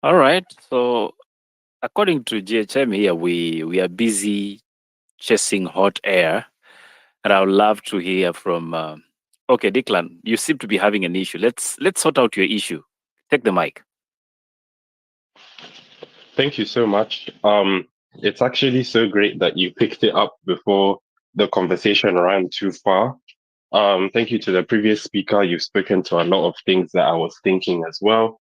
All right. So according to GHM here, we are busy chasing hot air, and I would love to hear from. Okay, Declan, you seem to be having an issue. Let's sort out your issue. Take the mic. Thank you so much. It's actually so great that you picked it up before the conversation ran too far. Thank you to the previous speaker. You've spoken to a lot of things that I was thinking as well.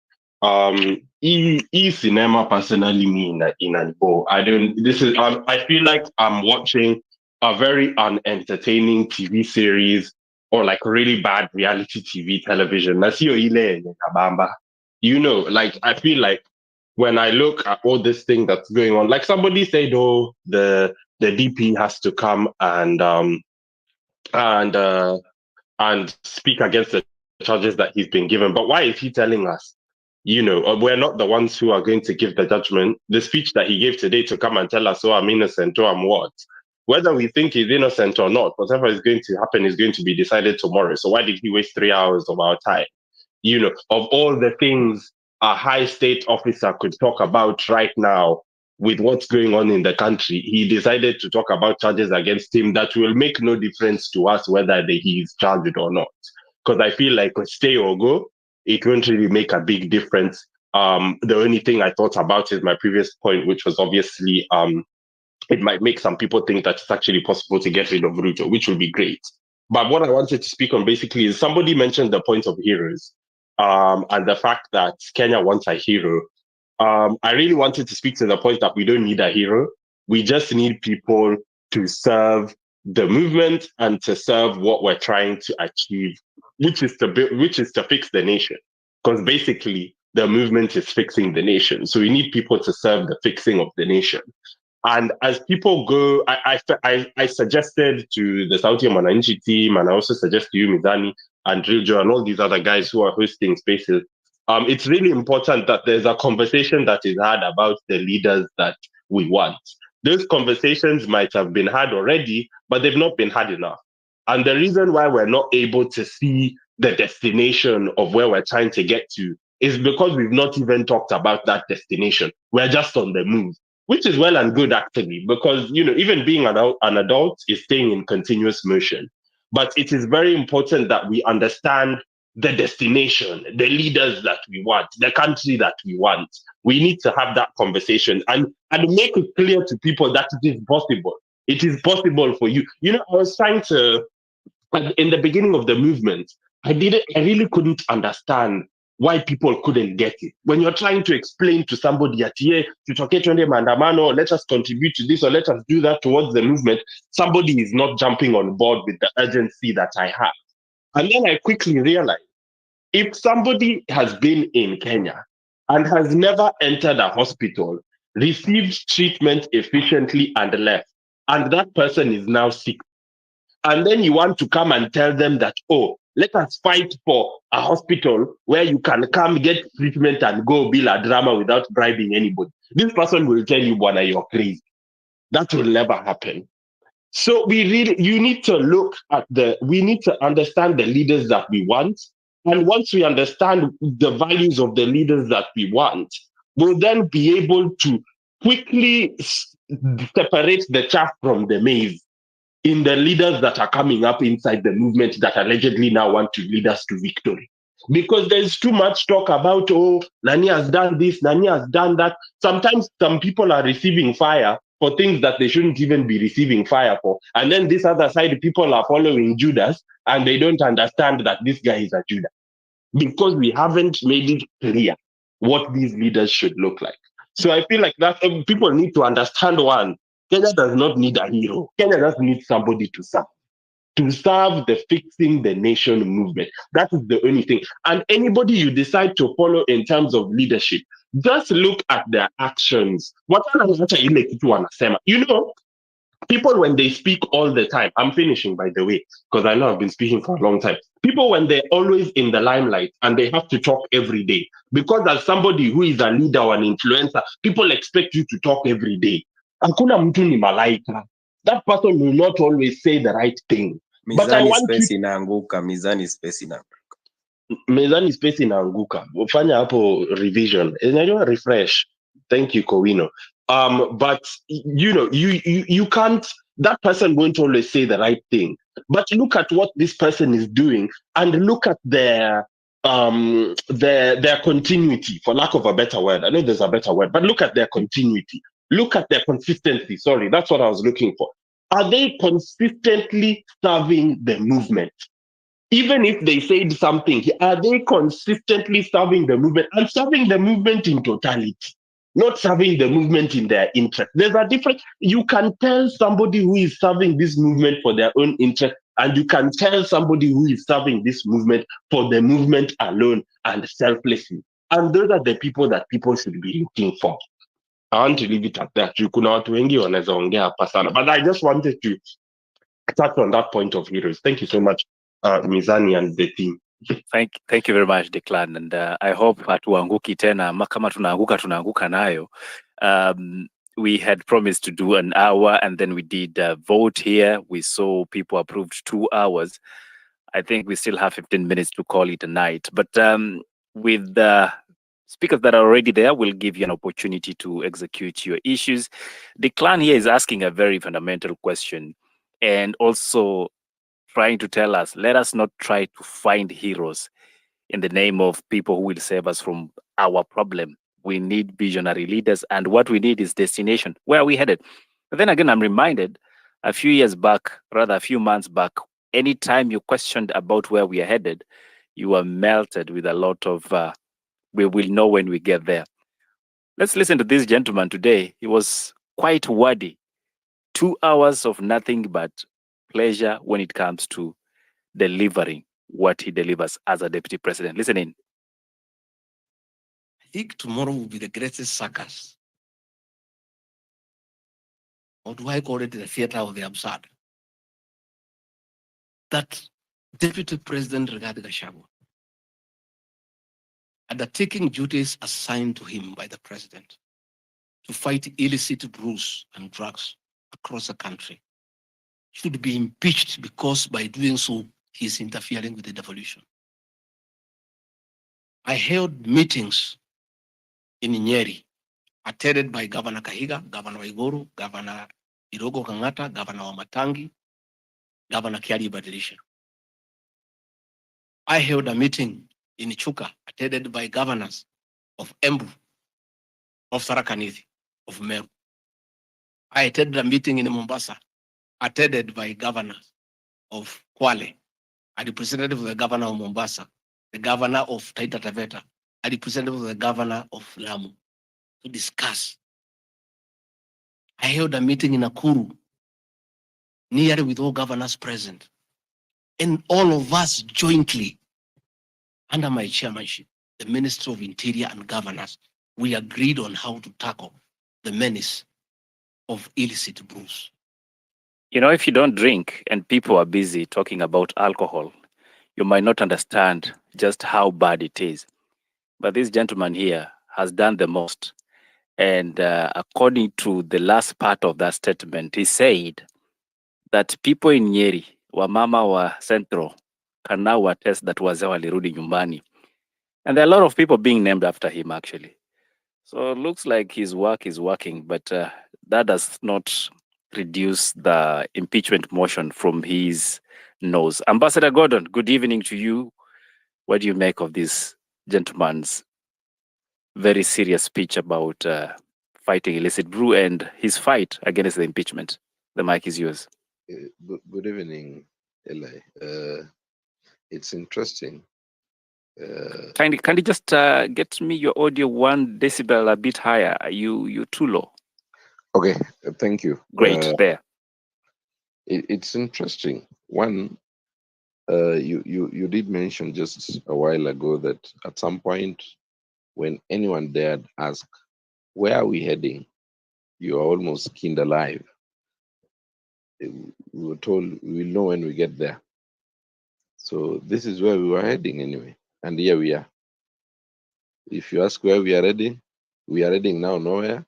Cinema personally me in an bowl. I don't. This is. I feel like I'm watching a very unentertaining TV series or like really bad reality TV television. Nasio ile Bamba. Like I feel like when I look at all this thing that's going on, like somebody said, oh, the DP has to come and uh and speak against the charges that he's been given. But why is he telling us? We're not the ones who are going to give the judgment. The speech that he gave today to come and tell us, oh, I'm innocent, or I'm what? Whether we think he's innocent or not, whatever is going to happen is going to be decided tomorrow. So why did he waste 3 hours of our time? Of all the things a high state officer could talk about right now with what's going on in the country, he decided to talk about charges against him that will make no difference to us whether he is charged or not. Because I feel like stay or go, it won't really make a big difference. The only thing I thought about is my previous point, which was obviously it might make some people think that it's actually possible to get rid of Ruto, which would be great. But what I wanted to speak on basically is somebody mentioned the point of heroes, and the fact that Kenya wants a hero. I really wanted to speak to the point that we don't need a hero. We just need people to serve the movement and to serve what we're trying to achieve, which is to fix the nation. Because basically, the movement is fixing the nation. So we need people to serve the fixing of the nation. And as people go, I suggested to the Sauti ya Mwananchi team, and I also suggest to you, Mizani, and Riljo, and all these other guys who are hosting spaces. It's really important that there's a conversation that is had about the leaders that we want. Those conversations might have been had already, but they've not been had enough. And the reason why we're not able to see the destination of where we're trying to get to is because we've not even talked about that destination. We're just on the move, which is well and good actually, because even being an adult is staying in continuous motion. But it is very important that we understand the destination, the leaders that we want, the country that we want. We need to have that conversation and make it clear to people that it is possible. It is possible for you. I was trying to in the beginning of the movement, I really couldn't understand why people couldn't get it. When you're trying to explain to somebody that, yeah, mandamano, let us contribute to this or let us do that towards the movement, somebody is not jumping on board with the urgency that I have. And then I quickly realized if somebody has been in Kenya and has never entered a hospital, received treatment efficiently and left, and that person is now sick, and then you want to come and tell them that, oh, let us fight for a hospital where you can come get treatment and go build a drama without bribing anybody. This person will tell you, Bwana, you're crazy. That will never happen. So you need to we need to understand the leaders that we want. And once we understand the values of the leaders that we want, we'll then be able to quickly separate the chaff from the maize in the leaders that are coming up inside the movement that allegedly now want to lead us to victory. Because there's too much talk about, oh, Nani has done this, Nani has done that. Sometimes some people are receiving fire for things that they shouldn't even be receiving fire for. And then this other side, people are following Judas and they don't understand that this guy is a Judas because we haven't made it clear what these leaders should look like. So I feel like that people need to understand one. Kenya does not need a hero. Kenya just needs somebody to serve the fixing the nation movement. That is the only thing. And anybody you decide to follow in terms of leadership, just look at their actions. People when they speak all the time, I'm finishing by the way, because I know I've been speaking for a long time. People when they're always in the limelight and they have to talk every day, because as somebody who is a leader or an influencer, people expect you to talk every day. Hakuna mtu ni malaika. That person will not always say the right thing. But I Mizani want you space inaanguka, mizani space inaanguka. mezani space inaanguka, fanya hapo revision, inajua refresh. Thank you Kowino. But you know, you can't, that person won't always say the right thing, but look at what this person is doing and look at their continuity, for lack of a better word. I know there's a better word, but look at their continuity, look at their consistency. Sorry, that's what I was looking for. Are they consistently serving the movement? Even if they said something, are they consistently serving the movement and serving the movement in totality? Not serving the movement in their interest. There's a difference. You can tell somebody who is serving this movement for their own interest, and you can tell somebody who is serving this movement for the movement alone and selflessly. And those are the people that people should be looking for. I want to leave it at that. Kuna watu wengi wanaweza ongea hapa sana, but I just wanted to touch on that point of heroes. Thank you so much, Mizani and the team. Thank you very much Declan, and I hope hatuanguki tena, ama kama tunaanguka nayo. We had promised to do an hour, and then we did a vote here. We saw people approved 2 hours. I think we still have 15 minutes to call it a night. But with the speakers that are already there, we'll give you an opportunity to execute your issues. The clan here is asking a very fundamental question, and also trying to tell us, let us not try to find heroes in the name of people who will save us from our problem. We need visionary leaders, and what we need is destination. Where are we headed? But then again, I'm reminded a few years back, rather a few months back, anytime you questioned about where we are headed, you were melted with a lot of, we will know when we get there. Let's listen to this gentleman today. He was quite wordy. 2 hours of nothing but pleasure when it comes to delivering what he delivers as a deputy president. Listen in. I think tomorrow will be the greatest circus. Or do I call it the theater of the absurd? That Deputy President Rigathi Gachagua, undertaking duties assigned to him by the president to fight illicit brews and drugs across the country, should be impeached because by doing so, he is interfering with the devolution. I held meetings in Nyeri, attended by Governor Kahiga, Governor Waiguru, Governor Irogo Kangata, Governor Wamatangi, Governor Kiari Badilisha. I held a meeting in Chuka, attended by governors of Embu, of Tharaka-Nithi, of Meru. I attended a meeting in Mombasa, attended by governors of Kwale, a representative of the governor of Mombasa, the governor of Taita Taveta, a representative of the governor of Lamu, to discuss. I held a meeting in Nakuru, nearly with all governors present, and all of us jointly, under my chairmanship, the Minister of Interior and Governors, we agreed on how to tackle the menace of illicit brews. You know, if you don't drink and people are busy talking about alcohol, you might not understand just how bad it is. But this gentleman here has done the most. And according to the last part of that statement, he said that people in Nyeri, wamama wa Central, can now attest that wazee walirudi nyumbani. And there are a lot of people being named after him, actually. So it looks like his work is working, but that does not reduce the impeachment motion from his nose. Ambassador Gordon, good evening to you. What do you make of this gentleman's very serious speech about fighting illicit brew and his fight against the impeachment? The mic is yours. Good evening, Eli. It's interesting. Can you just get me your audio 1 decibel a bit higher? You too low. Okay, thank you. Great, there. It's interesting. One, you did mention just a while ago that at some point, when anyone dared ask, "Where are we heading?" you are almost skinned alive. We were told we'll know when we get there. So this is where we were heading anyway, and here we are. If you ask where we are heading now nowhere.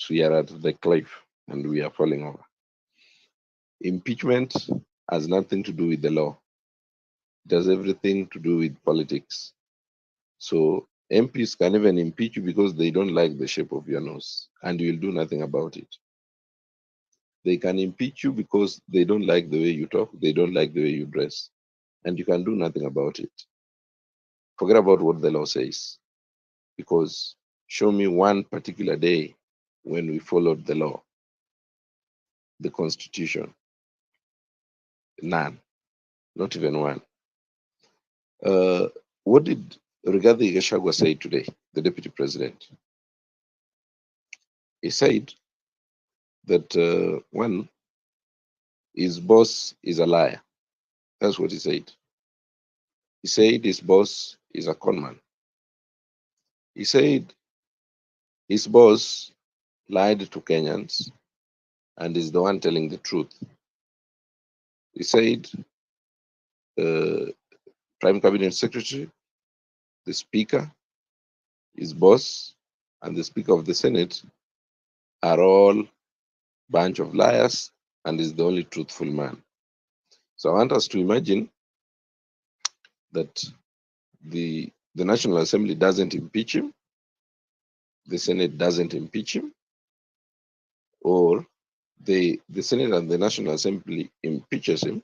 We are at the cliff and we are falling over. Impeachment has nothing to do with the law. It has everything to do with politics. So MPs can even impeach you because they don't like the shape of your nose, and you will do nothing about it. They can impeach you because they don't like the way you talk, they don't like the way you dress, and you can do nothing about it. Forget about what the law says, because show me one particular day when we followed the law, the constitution. None, not even one. What did Rigathi Gachagua say today, the deputy president? He said that one, his boss is a liar. That's what he said. He said his boss is a conman. He said his boss lied to Kenyans and is the one telling the truth. He said Prime Cabinet Secretary, the Speaker, his boss, and the Speaker of the Senate are all bunch of liars and is the only truthful man. So I want us to imagine that the National Assembly doesn't impeach him, the Senate doesn't impeach him, or the Senate and the National Assembly impeaches him,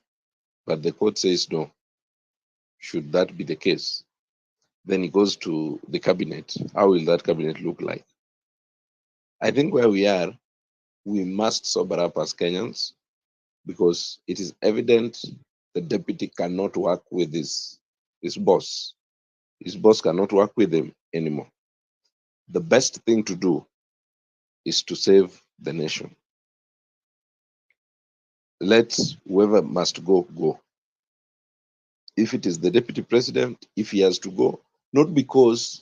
but the court says no. Should that be the case, then he goes to the cabinet. How will that cabinet look like? I think where we are, we must sober up as Kenyans, because it is evident the deputy cannot work with his boss. His boss cannot work with him anymore. The best thing to do is to save the nation. Let whoever must go, go. If it is the deputy president, if he has to go, not because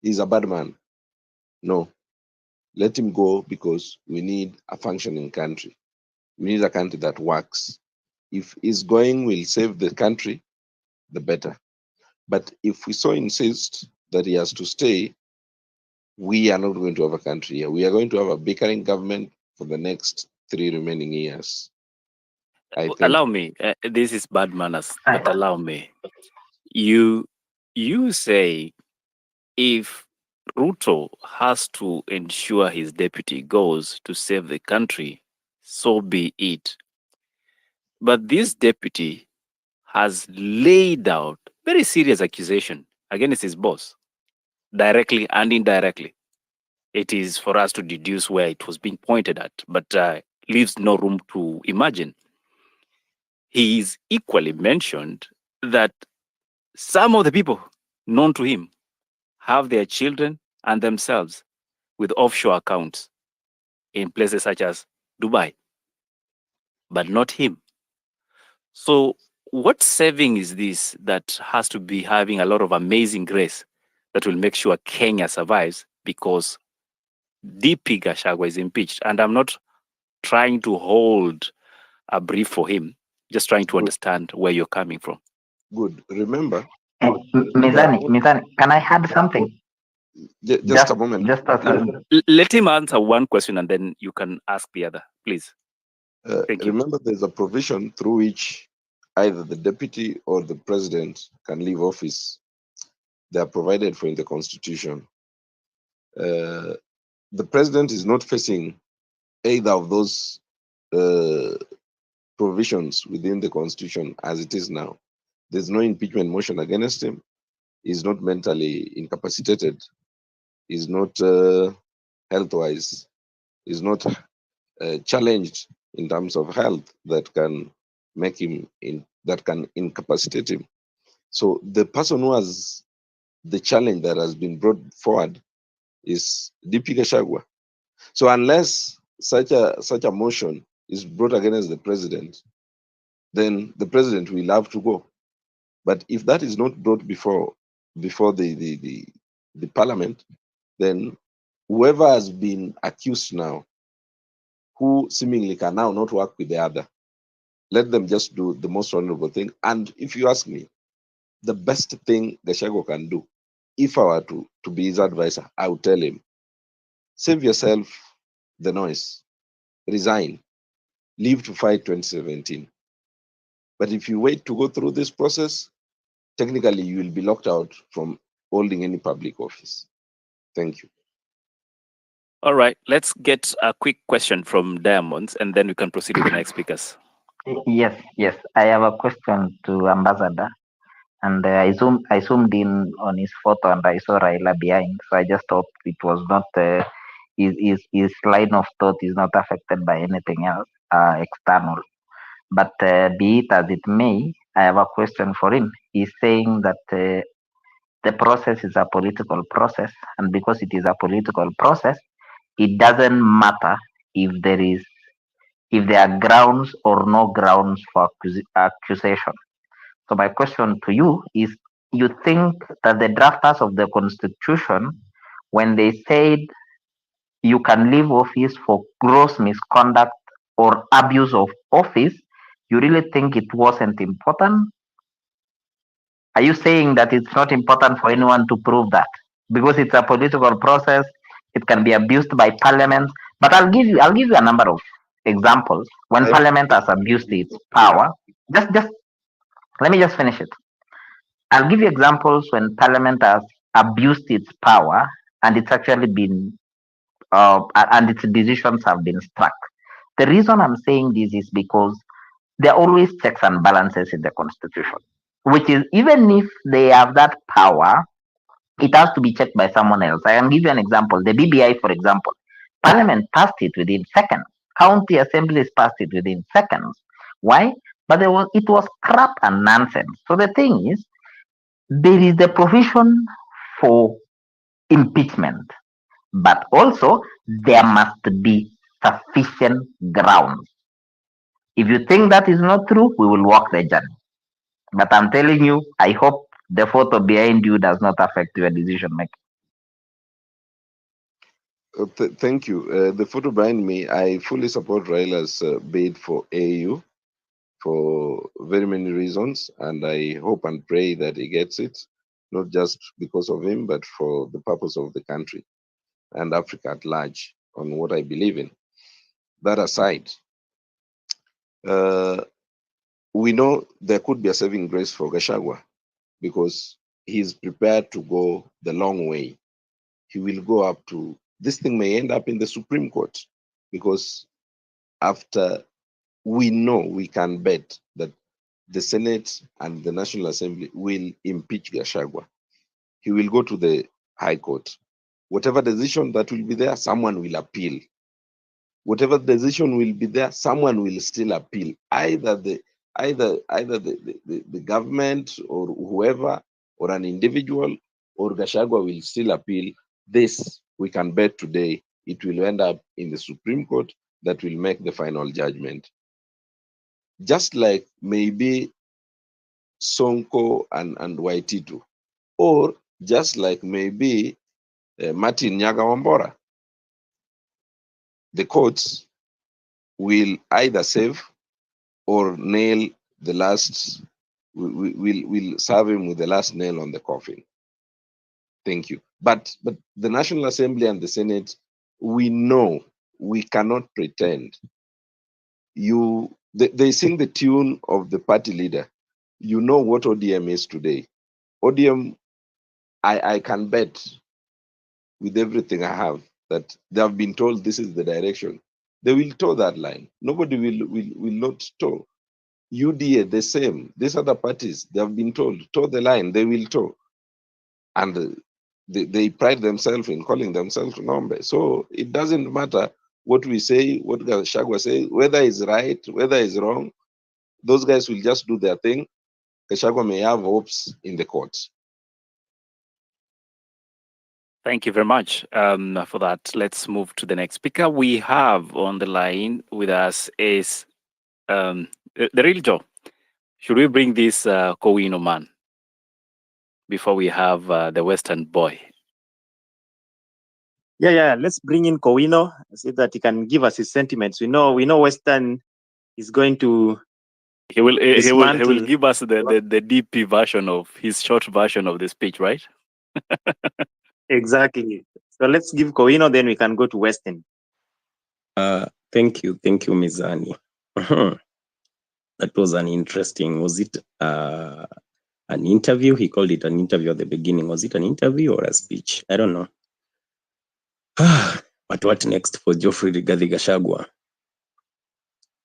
he's a bad man, no. Let him go because we need a functioning country. We need a country that works. If he's going will save the country, the better. But if we so insist that he has to stay, we are not going to have a country here. We are going to have a bickering government for the next 3 remaining years. I think. Allow me. This is bad manners, but allow me. You say if Ruto has to ensure his deputy goes to save the country, so be it. But this deputy has laid out very serious accusation against his boss, directly and indirectly. It is for us to deduce where it was being pointed at, but leaves no room to imagine. He is equally mentioned that some of the people known to him have their children and themselves with offshore accounts in places such as Dubai, but not him. So, what saving is this that has to be having a lot of amazing grace that will make sure Kenya survives because Dp Gachagua is impeached? And I'm not trying to hold a brief for him, just trying to understand where you're coming from. Good. Remember, Mizani, can I add something? just a moment. Just a second. Let him answer one question and then you can ask the other, please. Thank you. Remember, there's a provision through which either the deputy or the president can leave office. They are provided for in the constitution. The president is not facing either of those provisions within the constitution as it is now. There's no impeachment motion against him. He's not mentally incapacitated. He's not health-wise. He's not challenged in terms of health that can make him that can incapacitate him. So the person who has the challenge that has been brought forward is Dp Gachagua. So unless such a motion is brought against the president, then the president will have to go. But if that is not brought before the parliament, then whoever has been accused now, who seemingly can now not work with the other, let them just do the most honorable thing. And if you ask me, the best thing Gachagua can do, if I were to be his advisor, I would tell him, save yourself the noise, resign, leave to fight 2017. But if you wait to go through this process, technically you will be locked out from holding any public office. Thank you. All right, let's get a quick question from Diamonds, and then we can proceed with the next speakers. Yes, yes. I have a question to Ambassador, and I zoomed in on his photo and I saw Raila behind. So I just hope it was not his line of thought is not affected by anything else external. But be it as it may, I have a question for him. He's saying that the process is a political process, and because it is a political process, it doesn't matter if there are grounds or no grounds for accusation. So my question to you is: you think that the drafters of the constitution, when they said you can leave office for gross misconduct or abuse of office, you really think it wasn't important? Are you saying that it's not important for anyone to prove that because it's a political process? It can be abused by parliament. But I'll give you a number of examples when I, parliament has abused its power. Just let me just finish it. I'll give you examples when parliament has abused its power and it's actually been and its decisions have been struck. The reason I'm saying this is because there are always checks and balances in the constitution, which is even if they have that power, it has to be checked by someone else. I can give you an example. The BBI, for example, Parliament passed it within seconds. County assemblies passed it within seconds. Why? But it was crap and nonsense. So the thing is, there is the provision for impeachment, but also there must be sufficient grounds. If you think that is not true, we will walk the journey. But I'm telling you, I hope the photo behind you does not affect your decision making. thank you. The photo behind me, I fully support Raila's bid for AU for very many reasons, and I hope and pray that he gets it, not just because of him, but for the purpose of the country and Africa at large on what I believe in. That aside, we know there could be a saving grace for Gachagua because he's prepared to go the long way. He will go up to, this thing may end up in the Supreme Court because after we know, we can bet that the Senate and the National Assembly will impeach Gachagua. He will go to the High Court. Whatever decision that will be there, someone will appeal. Whatever decision will be there, someone will still appeal. Either the government or whoever or an individual or Gachagua will still appeal. This we can bet today. It will end up in the Supreme Court that will make the final judgment. Just like maybe Sonko and Waititu, or just like maybe Martin Nyagawambora. The courts will either save or nail the last, will serve him with the last nail on the coffin. Thank you. But the National Assembly and the Senate, we know, we cannot pretend. They sing the tune of the party leader. You know what ODM is today. ODM, I can bet with everything I have that they have been told this is the direction. They will toe that line. Nobody will not toe. UDA, the same. These other parties, they have been told, toe the line, they will toe. And they pride themselves in calling themselves Nombe. So it doesn't matter what we say, what Gachagua say, whether it's right, whether it's wrong. Those guys will just do their thing. Gachagua may have hopes in the courts. Thank you very much for that. Let's move to the next speaker. We have on the line with us is the real Joe. Should we bring this Kowino man before we have the Western boy? Yeah. Let's bring in Kowino so that he can give us his sentiments. We know Western is going to. He will give us the DP version of his short version of the speech, right? Exactly. So let's give Kowino, then we can go to Western. Thank you, Mizani. That was an interesting, was it a an interview. He called it an interview at the beginning. Was it an interview or a speech? I don't know. But what next for Geoffrey Rigathi Gachagua?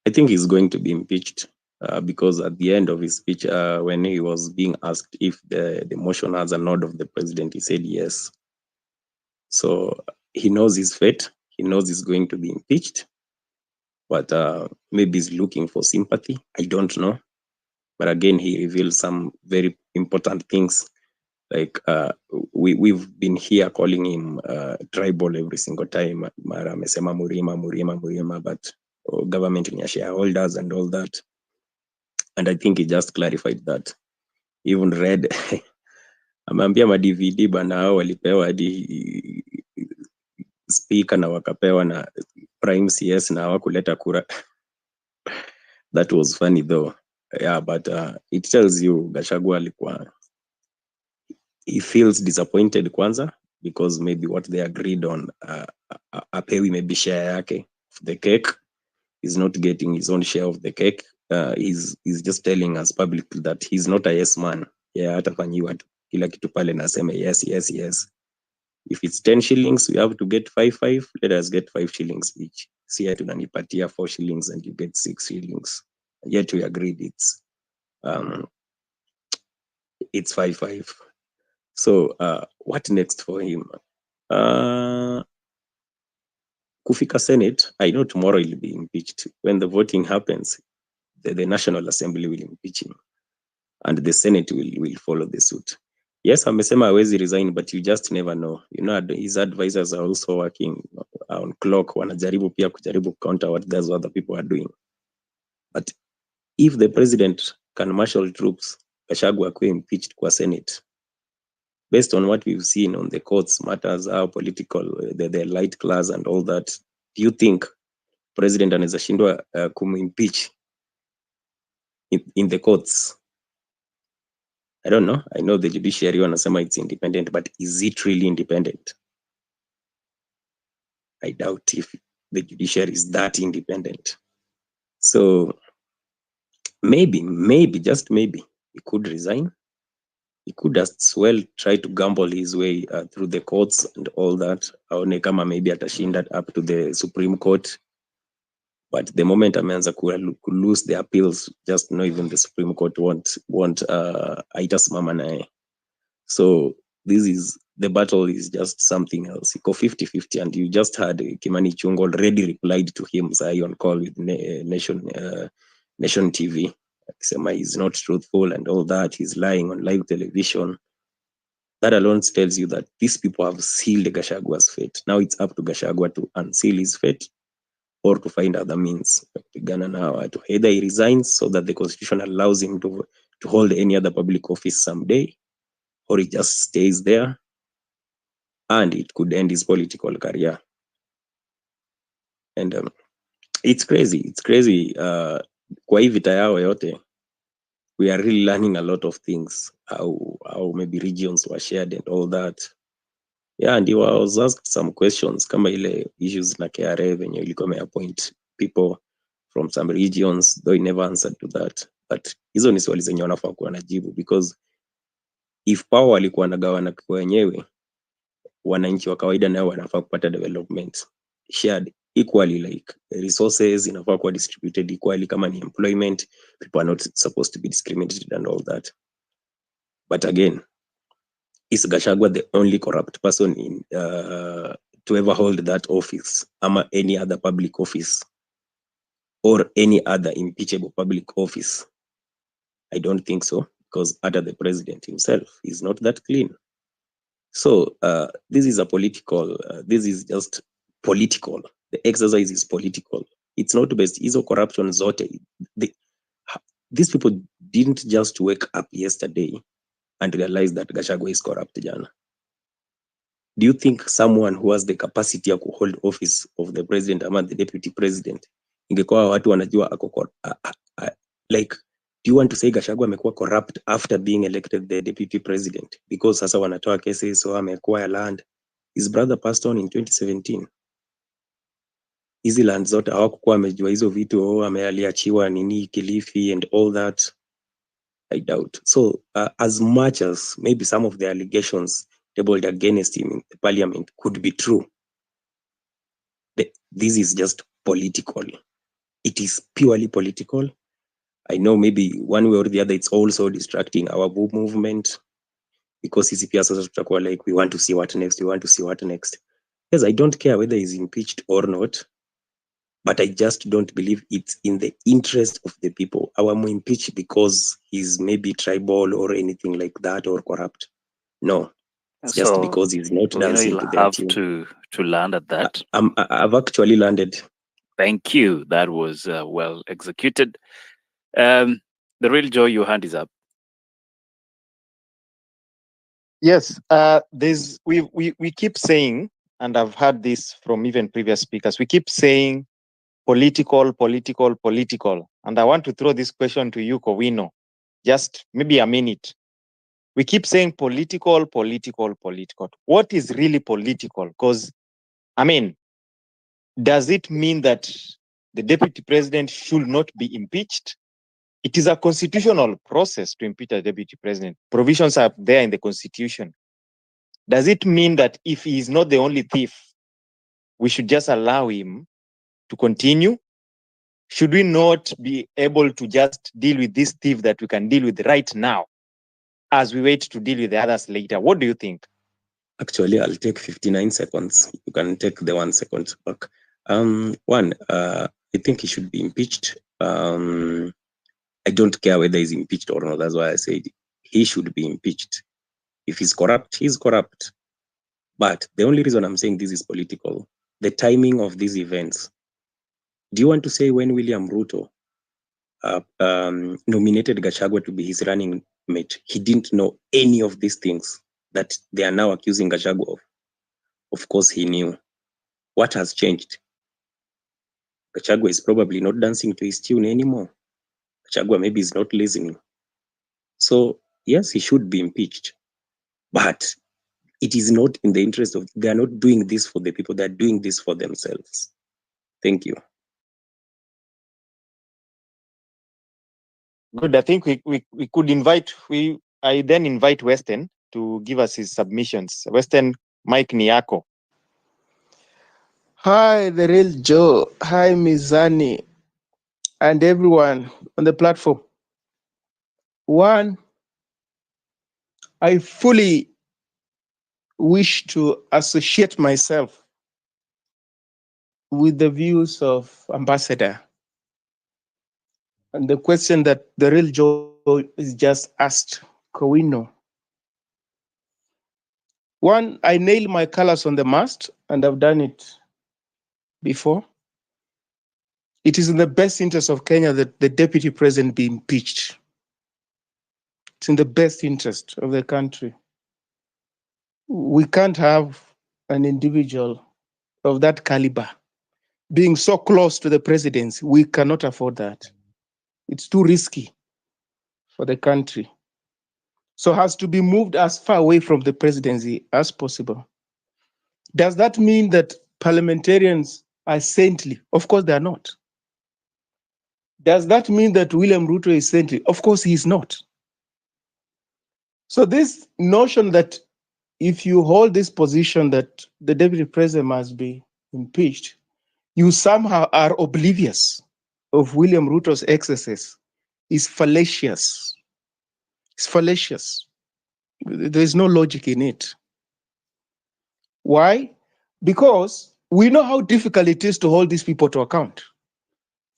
I think he's going to be impeached because at the end of his speech, when he was being asked if the motion has a nod of the president, he said yes. So he knows his fate. He knows he's going to be impeached, but maybe he's looking for sympathy. I don't know. But again, he revealed some very important things. Like we've been here calling him tribal every single time. Mara amesema Murima, but government ni ya shareholders and all that. And I think he just clarified that. Even read ameambia ma DVD bana hao walipewa hadi speaker na wakapewa na prime CS na hawakuleta kura. That was funny though. Yeah, but it tells you Gachagua alikuwa, he feels disappointed kwanza because maybe what they agreed on apewi maybe share yake of the cake. He's not getting his own share of the cake. He's just telling us publicly that he's not a yes man. Yeah, atafanyiwa tu kila kitu pale nasema yes. If it's 10 shillings, we have to get 5. Let us get 5 shillings each. See, tunanipatia 4 shillings and you get 6 shillings. Yet we agreed it's 5. So what next for him? Kufika Senate, I know tomorrow he'll be impeached. When the voting happens, the National Assembly will impeach him and the Senate will follow the suit. Yes, amesema hawezi resign, but you just never know. You know, his advisors are also working on clock, wanajaribu pia kujaribu counter what those other people are doing. But if the president can marshal troops, Gachagua akuwe impeached kwa Senate, based on what we've seen on the courts matters, how political, the light class and all that, do you think president anaweza shindwa kumimpeach in the courts? I don't know. I know the judiciary wanasema it's independent, but is it really independent? I doubt if the judiciary is that independent. So maybe, just maybe, he could resign. He could as well try to gamble his way through the courts and all that. Aone kama maybe atashinda up to the Supreme Court. But the moment ameanza ku lose the appeals, just know even the Supreme Court won't haitasimama naye. So the battle is just something else. Iko 50-50, and you just had Kimani Ichung'wah already replied to him on call with Nation TV. Akisema he's not truthful and all that. He's lying on live television. That alone tells you that these people have sealed Gachagua's fate. Now it's up to Gachagua to unseal his fate or to find other means. Either he resigns so that the constitution allows him to hold any other public office someday, or he just stays there and it could end his political career. And it's crazy. Kwa hii vita yao yote, we are really learning a lot of things, how maybe regions were shared and all that. Yeah, and I was asked some questions kama ile issues na KRA venye ilikuwa meappoint people from some regions, though he never answered to that. But hizo ni swali zenye wanafaa kuwa najibu, because if power walikuwa wanagawana kwa wenyewe, wananchi wa kawaida nao wanafaa kupata development shared equally, like resources inafaa kuwa distributed equally. Kama ni employment, people are not supposed to be discriminated and all that. But again, is Gachagua the only corrupt person in to ever hold that office, ama any other public office or any other impeachable public office? I don't think so, because under the president himself is not that clean. So this is a political, this is just political. The exercise is political. It's not based, hizo corruption zote. These people didn't just wake up yesterday and realize that Gachagua is corrupt jana. Do you think someone who has the capacity to hold office of the president ama the deputy president, ingekuwa watu wanajua ako like, do you want to say Gachagua amekuwa corrupt after being elected the deputy president? Because sasa wanatoa cases, so amekuwa land. His brother passed on in 2017. Hizi land zote hawakuwa amejua hizo vitu, aliachiwa nini Kilifi and all that. I doubt. So as much as maybe some of the allegations tabled against him in the parliament could be true, this is just political. It is purely political. I know maybe one way or the other, it's also distracting our movement, because CCP also tutakuwa like, we want to see what next, we want to see what next. Yes, I don't care whether he's impeached or not, but I just don't believe it's in the interest of the people. Our impeached because he's maybe tribal or anything like that, or corrupt. No, it's just So, because he's not dancing you'll to their have tune. to land at that. I've actually landed. Thank you. That was well executed. The real Joe, your hand is up. Yes, we keep saying, and I've heard this from even previous speakers, we keep saying political, political, political. And I want to throw this question to you, Kowino, just maybe a minute. We keep saying political, political, political. What is really political? Because, I mean, does it mean that the deputy president should not be impeached? It is a constitutional process to impeach a deputy president. Provisions are there in the constitution. Does it mean that if he is not the only thief, we should just allow him to continue? Should we not be able to just deal with this thief that we can deal with right now, as we wait to deal with the others later? What do you think? Actually, I'll take 59 seconds. You can take the 1 second back. One, I think he should be impeached. I don't care whether he's impeached or not. That's why I said he should be impeached. If he's corrupt, he's corrupt. But the only reason I'm saying this is political, the timing of these events. Do you want to say when William Ruto nominated Gachagua to be his running mate, he didn't know any of these things that they are now accusing Gachagua of? Of course he knew. What has changed? Gachagua is probably not dancing to his tune anymore. Gachagua maybe is not listening. So yes, he should be impeached. But it is not in the interest of, they are not doing this for the people, they're doing this for themselves. Thank you. Good. I think we could invite, I then invite Weston to give us his submissions. Weston, Mike Niako. Hi, the real Joe. Hi, Mizani, and everyone on the platform. One, I fully wish to associate myself with the views of Ambassador. And the question that the real Joe is just asked, Kowino. One, I nail my colors on the mast, and I've done it before. It is in the best interest of Kenya that the deputy president be impeached. It's in the best interest of the country. We can't have an individual of that caliber being so close to the presidency. We cannot afford that. It's too risky for the country. So has to be moved as far away from the presidency as possible. Does that mean that parliamentarians are saintly? Of course they are not. Does that mean that William Ruto is saintly? Of course he is not. So this notion that if you hold this position that the deputy president must be impeached, you somehow are oblivious of William Ruto's excesses is fallacious. It's fallacious. There is no logic in it. Why? Because we know how difficult it is to hold these people to account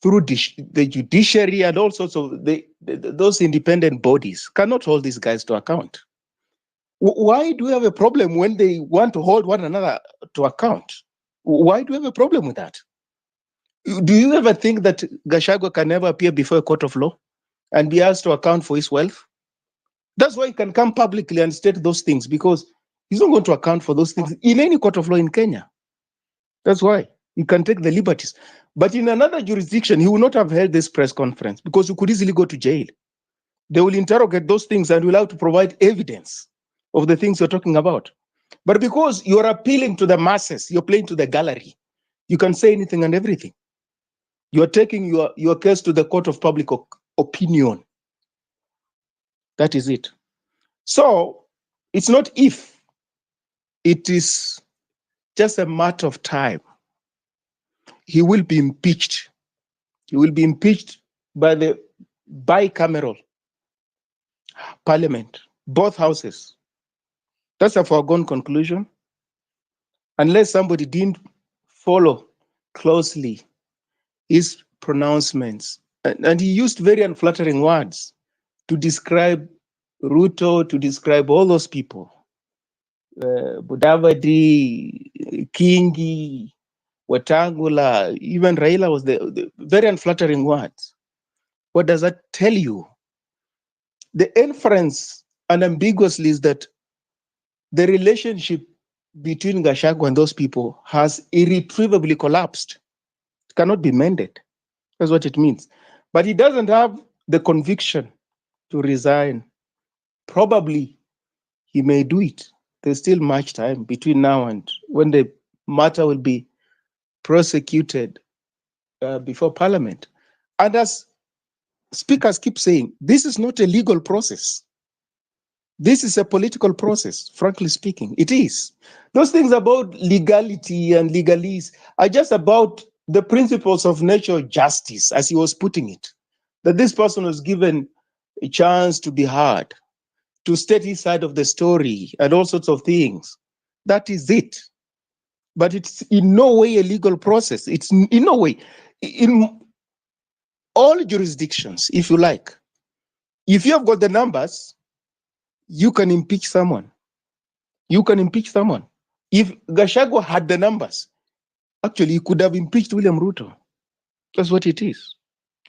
through the judiciary and all sorts of those independent bodies cannot hold these guys to account. Why do we have a problem when they want to hold one another to account? Why do we have a problem with that? Do you ever think that Gachagua can never appear before a court of law and be asked to account for his wealth? That's why he can come publicly and state those things, because he's not going to account for those things in any court of law in Kenya. That's why he can take the liberties. But in another jurisdiction, he would not have held this press conference because you could easily go to jail. They will interrogate those things and will have to provide evidence of the things you're talking about. But because you're appealing to the masses, you're playing to the gallery, you can say anything and everything. You're taking your case to the court of public opinion. That is it. So it's not if, it is just a matter of time. He will be impeached. He will be impeached by the bicameral parliament, both houses. That's a foregone conclusion. Unless somebody didn't follow closely his pronouncements. And he used very unflattering words to describe Ruto, to describe all those people. Budavadi, Kingi, Wetangula, even Raila was the very unflattering words. What does that tell you? The inference unambiguously is that the relationship between Gachagua and those people has irretrievably collapsed. It cannot be mended. That's what it means. But he doesn't have the conviction to resign. Probably he may do it. There's still much time between now and when the matter will be prosecuted before Parliament. And as speakers keep saying, this is not a legal process. This is a political process, frankly speaking. It is. Those things about legality and legalese are just about the principles of natural justice, as he was putting it. That this person was given a chance to be heard, to state his side of the story, and all sorts of things. That is it. But it's in no way a legal process. It's in no way. In all jurisdictions, if you like, if you have got the numbers, you can impeach someone. You can impeach someone. If Gachagua had the numbers, actually, he could have impeached William Ruto. That's what it is.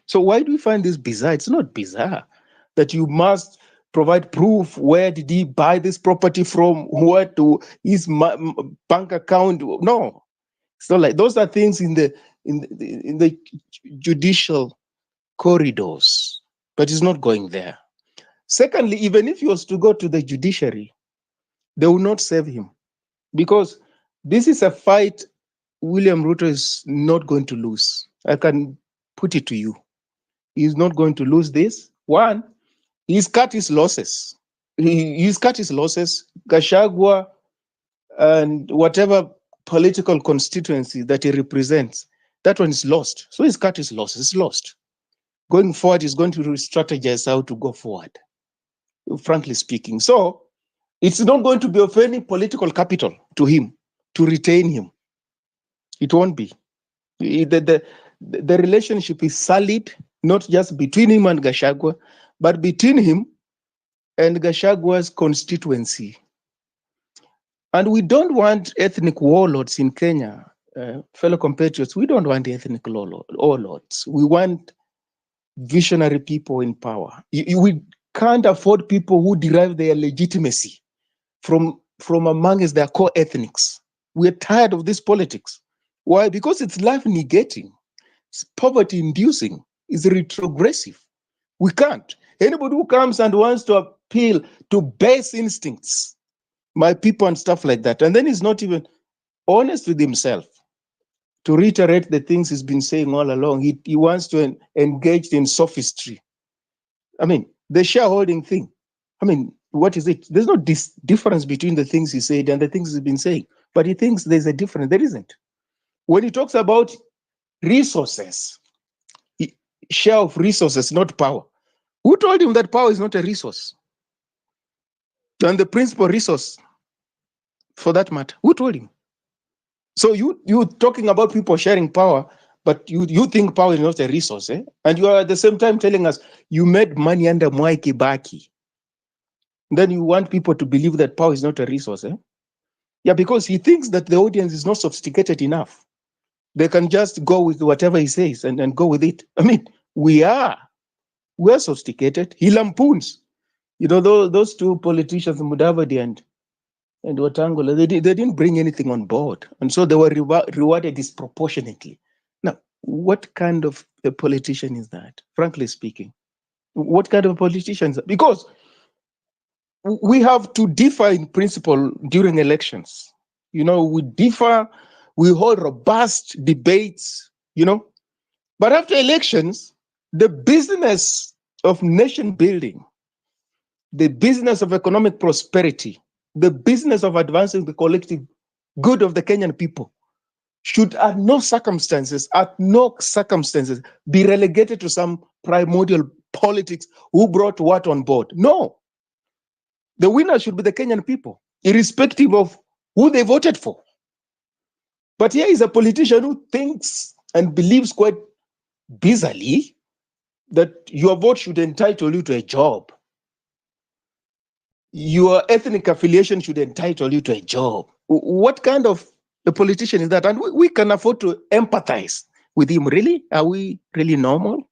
So why do we find this bizarre? It's not bizarre that you must provide proof. Where did he buy this property from? Where to his bank account? No, it's not like those are things in the judicial corridors, but it's not going there. Secondly, even if he was to go to the judiciary, they will not save him, because this is a fight William Ruto is not going to lose. I can put it to you. He's not going to lose this. One, he's cut his losses. He's cut his losses. Gachagua and whatever political constituency that he represents, that one is lost. So he's cut his losses. It's lost. Going forward, he's going to strategize how to go forward, frankly speaking. So it's not going to be of any political capital to him to retain him. It won't be. The relationship is solid, not just between him and Gachagua, but between him and Gashagua's constituency. And we don't want ethnic warlords in Kenya, fellow compatriots. We don't want ethnic warlords. We want visionary people in power. We can't afford people who derive their legitimacy from amongst their core ethnics. We're tired of this politics. Why? Because it's life negating, it's poverty inducing, it's retrogressive. We can't. Anybody who comes and wants to appeal to base instincts, my people and stuff like that, and then he's not even honest with himself to reiterate the things he's been saying all along. He wants to engage in sophistry. I mean, the shareholding thing. I mean, what is it? There's no difference between the things he said and the things he's been saying, but he thinks there's a difference. There isn't. When he talks about resources, share of resources, not power. Who told him that power is not a resource? And the principal resource, for that matter, who told him? So you talking about people sharing power, but you think power is not a resource, eh? And you are at the same time telling us you made money under Mwai Kibaki. Then you want people to believe that power is not a resource, eh? Yeah, because he thinks that the audience is not sophisticated enough. They can just go with whatever he says and go with it. I mean, we're sophisticated. He lampoons. You know, those two politicians, Mudavadi and Wetangula, they didn't bring anything on board. And so they were rewarded disproportionately. Now, what kind of a politician is that, frankly speaking? What kind of a politician is that? Because we have to differ in principle during elections. You know, we differ, we hold robust debates, you know. But after elections, the business of nation building the business of economic prosperity, the business of advancing the collective good of the Kenyan people should at no circumstances be relegated to some primordial politics who brought what on board. No. The winner should be the Kenyan people, irrespective of who they voted for. But here is a politician who thinks and believes quite bizarrely that your vote should entitle you to a job. Your ethnic affiliation should entitle you to a job. What kind of a politician is that? And we can afford to empathize with him. Really? Are we really normal?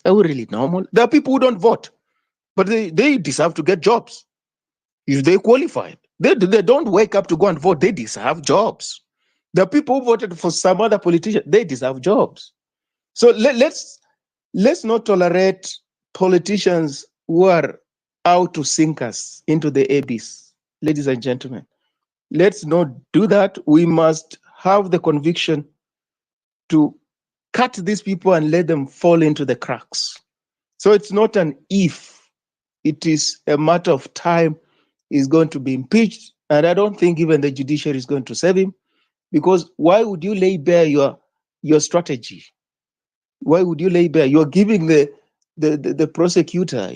Are we really normal? There are people who don't vote, but they deserve to get jobs if they qualify. They don't wake up to go and vote. They deserve jobs. The people who voted for some other politician, they deserve jobs. So let's not tolerate politicians who are out to sink us into the abyss. Ladies and gentlemen, let's not do that. We must have the conviction to cut these people and let them fall into the cracks. So it's not an if, it is a matter of time. He's going to be impeached, and I don't think even the judiciary is going to save him, because why would you lay bare your strategy? Why would you lay bare? You're giving the prosecutor,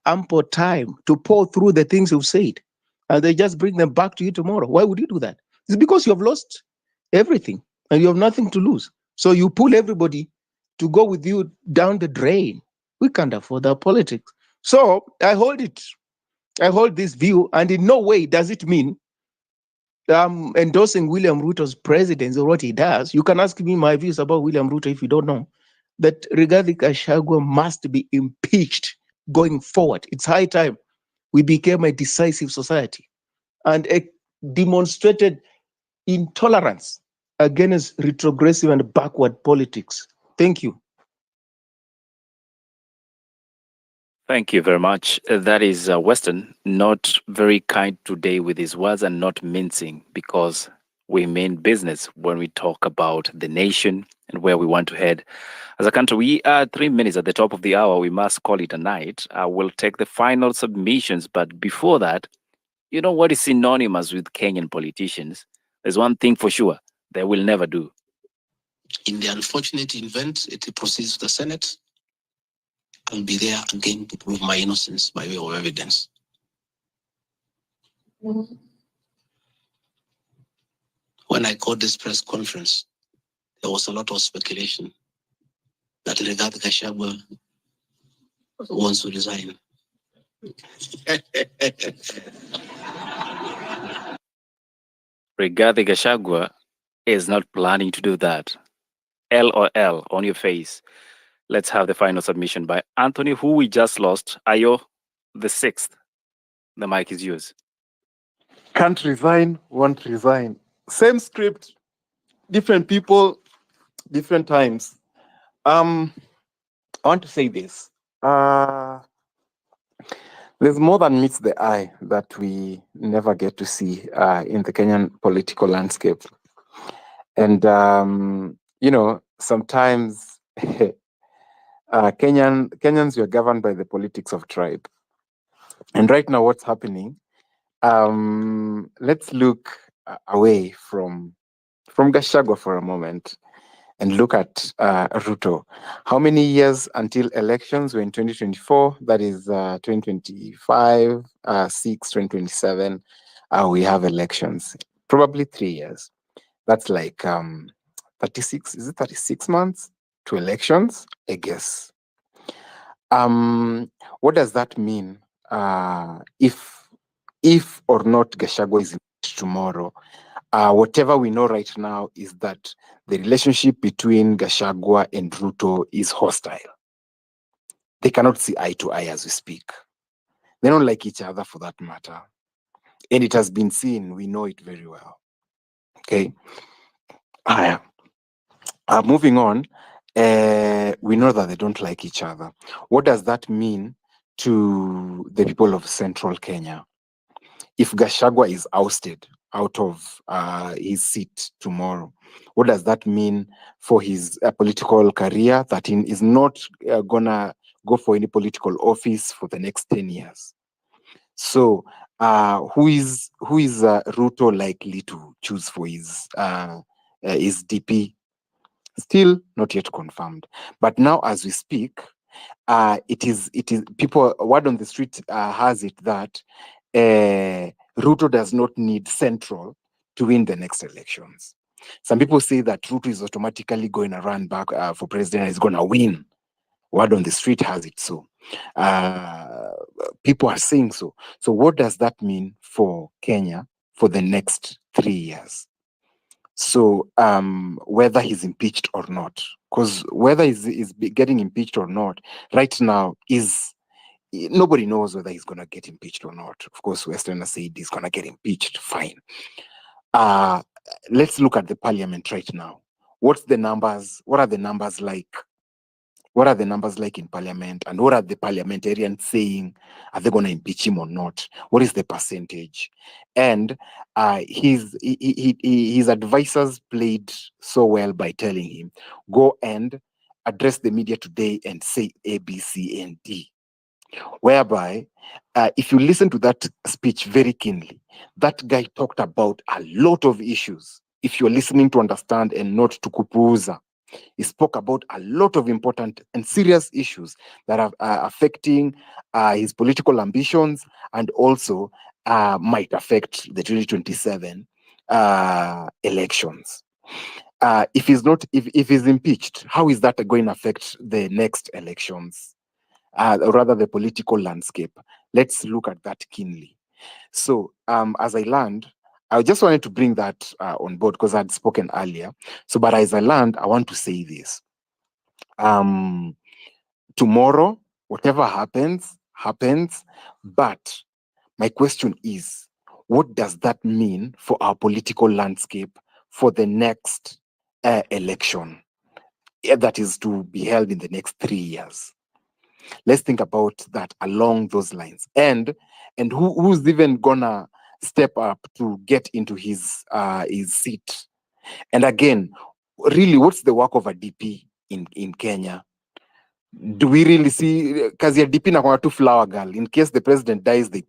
ample time to pour through the things you've said, and they just bring them back to you tomorrow. Why would you do that? It's because you have lost everything and you have nothing to lose. So you pull everybody to go with you down the drain. We can't afford that politics. So I hold this view, and in no way does it mean endorsing William Ruto's presidency or what he does. You can ask me my views about William Ruto if you don't know. That Rigathi Gachagua must be impeached going forward. It's high time we became a decisive society and a demonstrated intolerance against retrogressive and backward politics. Thank you. Thank you very much. That is Weston, not very kind today with his words and not mincing, because we mean business when we talk about the nation and where we want to head as a country. We are 3 minutes at the top of the hour. We must call it a night. We'll take the final submissions. But before that, you know what is synonymous with Kenyan politicians? There's one thing for sure: they will never do. In the unfortunate event it proceeds to the Senate, I'll be there again to prove my innocence by way of evidence. When I called this press conference, there was a lot of speculation that Rigathi Gachagua wants to resign. Rigathi Gachagua is not planning to do that. LOL on your face. Let's have the final submission by Anthony, who we just lost. Ayo, the 6th. The mic is yours. Can't resign, won't resign. Same script, different people, different times. I want to say this. There's more than meets the eye that we never get to see in the Kenyan political landscape. And, sometimes Kenyans were governed by the politics of tribe. And right now, what's happening? Let's look away from Gachagua for a moment and look at Ruto. How many years until elections? We're in 2024. That is 2025, 2027. We have elections. Probably 3 years. That's like 36. Is it 36 months to elections? I guess. What does that mean? If or not Gachagua is impeached tomorrow, whatever we know right now is that the relationship between Gachagua and Ruto is hostile. They cannot see eye to eye as we speak. They don't like each other for that matter. And it has been seen. We know it very well. Okay. Moving on, we know that they don't like each other. What does that mean to the people of Central Kenya? If Gachagua is ousted out of his seat tomorrow, what does that mean for his political career? That is not gonna go for any political office for the next 10 years. So who is Ruto likely to choose for his DP? Still not yet confirmed. But now as we speak, it is people, word on the street has it that Ruto does not need Central to win the next elections. Some people say that Ruto is automatically going to run back for president and is going to win. Word on the street has it so. People are saying so. So what does that mean for Kenya for the next 3 years? So whether he's impeached or not, because whether he's getting impeached or not, right now is nobody knows whether he's gonna get impeached or not. Of course, Westerners said he's gonna get impeached. Fine. Let's look at the parliament right now. What's the numbers? What are the numbers like? What are the numbers like in parliament? And what are the parliamentarians saying? Are they going to impeach him or not? What is the percentage? And his advisors played so well by telling him, go and address the media today and say A, B, C, and D. Whereby, if you listen to that speech very keenly, that guy talked about a lot of issues. If you're listening to understand and not to kupuuza, he spoke about a lot of important and serious issues that are affecting his political ambitions and also might affect the 2027 elections. If he's impeached, how is that going to affect the next elections? Or rather the political landscape? Let's look at that keenly. So as I learned, I just wanted to bring that on board because I'd spoken earlier. So, but as I learned, I want to say this. Tomorrow, whatever happens, but my question is, what does that mean for our political landscape for the next election that is to be held in the next 3 years? Let's think about that along those lines. And who's even gonna step up to get into his seat? And again, really, what's the work of a DP in Kenya? Do we really see kazi ya DP na kwa tu flower girl? In case the president dies, they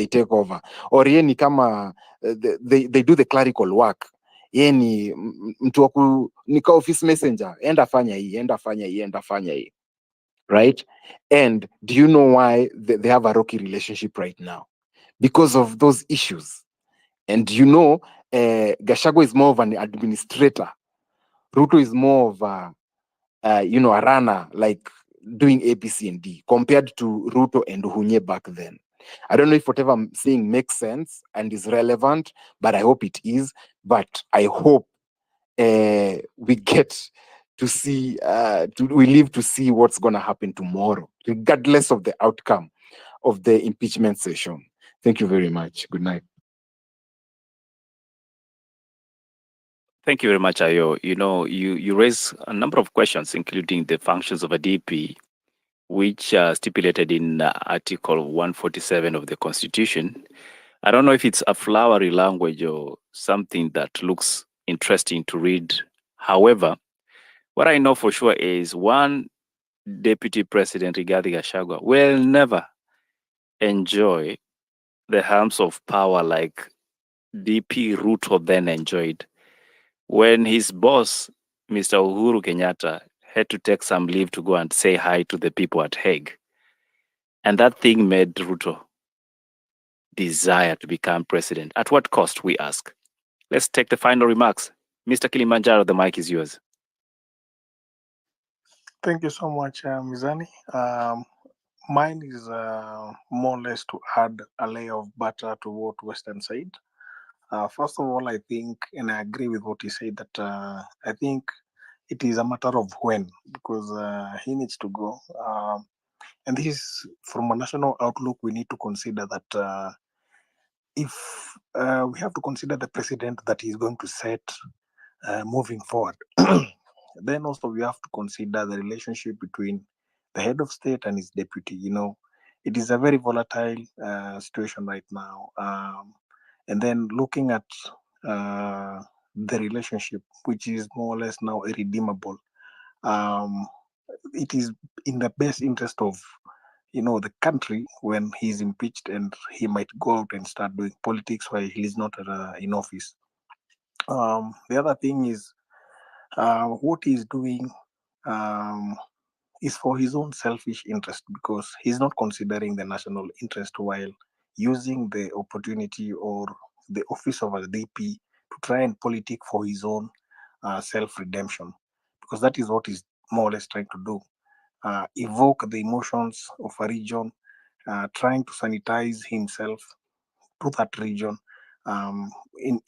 take over. Or yeye ni kama they do the clerical work. Yeye ni mtu wa nika office messenger, enda fanya hii. Right? And do you know why they have a rocky relationship right now? Because of those issues. And Gachagua is more of an administrator. Ruto is more of a runner, like doing A, B, C, and D, compared to Ruto and Uhunye back then. I don't know if whatever I'm saying makes sense and is relevant, but I hope it is. But I hope we get to see, we live to see what's going to happen tomorrow, regardless of the outcome of the impeachment session. Thank you very much. Good night. Thank you very much, Ayo. You raise a number of questions, including the functions of a DP, which are stipulated in Article 147 of the Constitution. I don't know if it's a flowery language or something that looks interesting to read. However, what I know for sure is one, Deputy President Rigathi Gachagua will never enjoy the harms of power like DP Ruto then enjoyed. When his boss, Mr. Uhuru Kenyatta, had to take some leave to go and say hi to the people at Hague. And that thing made Ruto desire to become president. At what cost, we ask? Let's take the final remarks. Mr. Kilimanjaro, the mic is yours. Thank you so much, Mizani. Mine is more or less to add a layer of butter to what Western said. First of all, I think, and I agree with what he said, that I think it is a matter of when, because he needs to go. And this is from a national outlook, we need to consider that if we have to consider the precedent that he's going to set moving forward, then also we have to consider the relationship between the head of state and his deputy. It is a very volatile situation right now. And then looking at the relationship, which is more or less now irredeemable, it is in the best interest of the country when he's impeached and he might go out and start doing politics while he is not in office. The other thing is what he's doing um, is for his own selfish interest because he's not considering the national interest while using the opportunity or the office of a DP to try and politic for his own self redemption, because that is what he's more or less trying to do. Evoke the emotions of a region, trying to sanitize himself to that region, um, in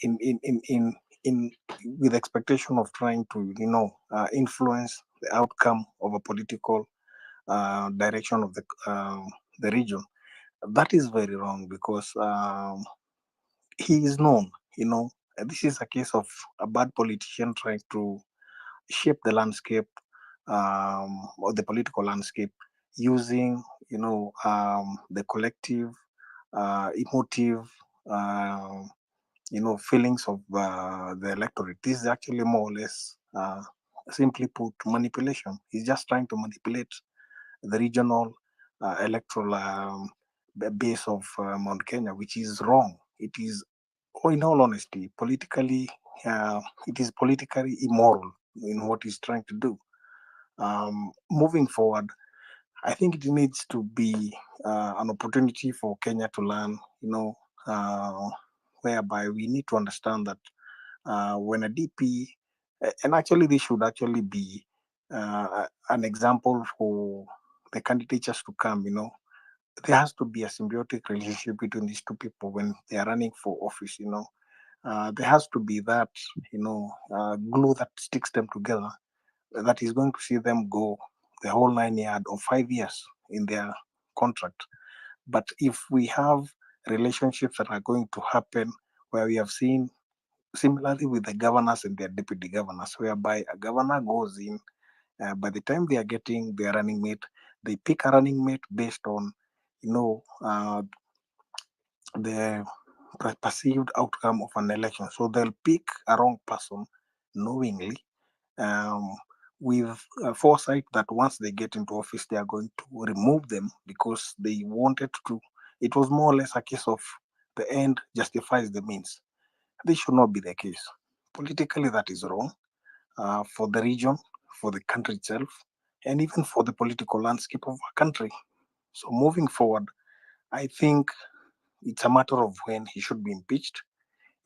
with expectation of trying to influence the outcome of a political direction of the region. That is very wrong because he is known. This is a case of a bad politician trying to shape the landscape, or the political landscape, using the collective, emotive, feelings of the electorate. This is actually more or less, simply put, manipulation. He's just trying to manipulate the regional electoral base of Mount Kenya, which is wrong. It is, in all honesty, politically, it is politically immoral in what he's trying to do. Moving forward, I think it needs to be an opportunity for Kenya to learn, uh, whereby we need to understand that when a DP, and actually this should actually be an example for the candidates to come, there has to be a symbiotic relationship between these two people when they are running for office, there has to be that, glue that sticks them together, that is going to see them go the whole 9 years or 5 years in their contract. But if we have relationships that are going to happen where we have seen similarly with the governors and their deputy governors, whereby a governor goes in, by the time they are getting their running mate, they pick a running mate based on, the perceived outcome of an election. So they'll pick a wrong person knowingly, um, with foresight that once they get into office, they are going to remove them because they wanted to. It was more or less a case of the end justifies the means. This should not be the case. Politically, that is wrong, for the region, for the country itself, and even for the political landscape of our country. So moving forward, I think it's a matter of when he should be impeached.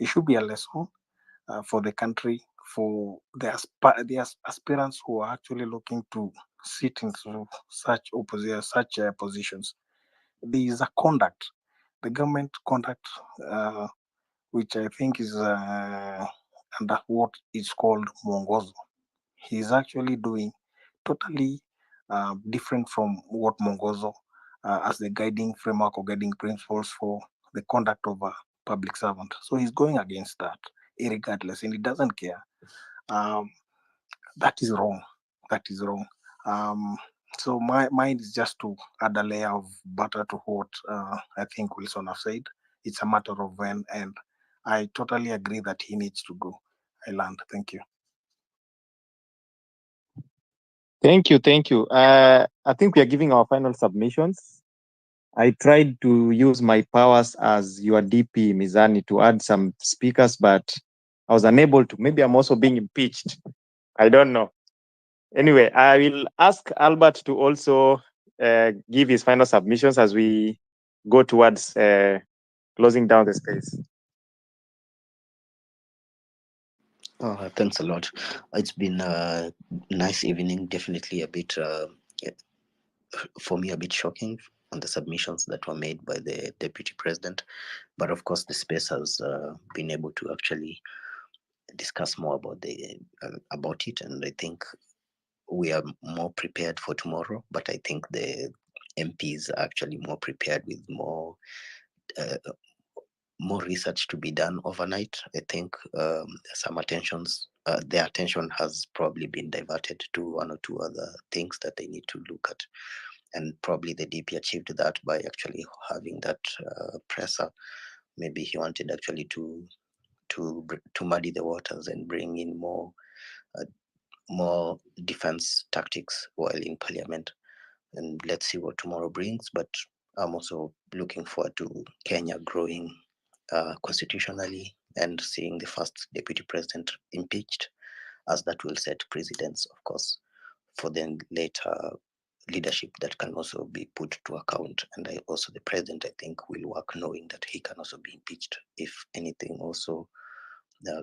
It should be a lesson for the country, for the aspirants who are actually looking to sit in such positions. There is a conduct, the government conduct, which I think is under what is called Mongozo. He is actually doing totally different from what Mongozo, as the guiding framework or guiding principles for the conduct of a public servant. So he's going against that, irregardless, and he doesn't care. Um, that is wrong. That is wrong. So my mind is just to add a layer of butter to what I think Wilson have said. It's a matter of when, and I totally agree that he needs to go. I land. Thank you. Thank you, thank you. I think we are giving our final submissions. I tried to use my powers as your DP, Mizani, to add some speakers, but I was unable to. Maybe I'm also being impeached. I don't know. Anyway, I will ask Albert to also give his final submissions as we go towards closing down the space. Thanks a lot. It's been a nice evening. Definitely a bit, for me, a bit shocking on the submissions that were made by the deputy president. But of course, the space has been able to actually discuss more about it, and I think we are more prepared for tomorrow. But I think the MPs are actually more prepared with uh, more research to be done overnight. I think some their attention has probably been diverted to one or two other things that they need to look at. And probably the DP achieved that by actually having that presser. Maybe he wanted actually to muddy the waters and bring in more more defense tactics while in parliament. And let's see what tomorrow brings. But I'm also looking forward to Kenya growing constitutionally and seeing the first deputy president impeached, as that will set precedents, of course, for then later leadership that can also be put to account. And also the president, I think, will work knowing that he can also be impeached if anything also